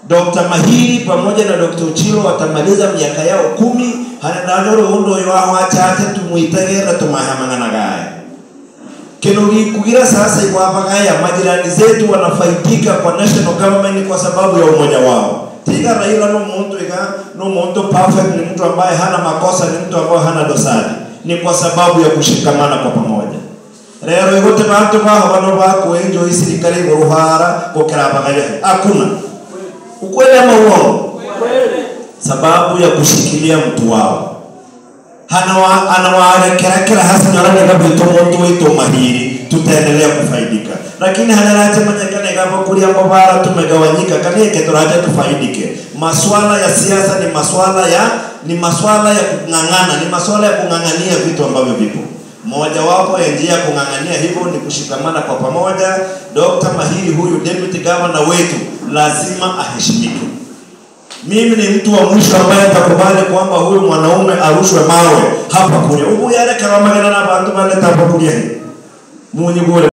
Dr. Mahiri pamoja na Dr. Uchilo watamaliza miaka yao 10 hanadano undo yao achate tumuitegera tumahamangana gaya. Kenuri kugira sasa iwapagaya majirani zetu wanafaidika kwa national government kwa sababu ya umoja wao. Tiga Raila no muntu perfect, ni mtu ambaye hana makosa, ni mtu ambaye hana dosari. Ni kwa sababu ya kushikamana kwa pamoja. Rero yote bantu bano bakuenjo isirikali goruhara kokerabagaya. Hakuna. Ukweli ama uongo? Sababu ya kushikilia mtu wao. Anawarekera hasa nyorane kabito mtu wetu Mahiri, tutaendelea kufaidika. Lakini hanaraje manyakane kama kulia mbara tumegawanyika kanike turaje tufaidike. Masuala ya siasa ni masuala ya kungangana, ni masuala ya kungangania vitu ambavyo vipo. Moja wapo ya njia kungangania hivyo ni kushikamana kwa pamoja. Dr. Mahiri huyu deputy governor wetu lazima aheshimike. Mimi ni mtu wa mwisho ambaye atakubali kwamba huyu mwanaume arushwe mawe hapa kulia. Ubu yale kama magana na bantu bale tapo kulia. Munyi bure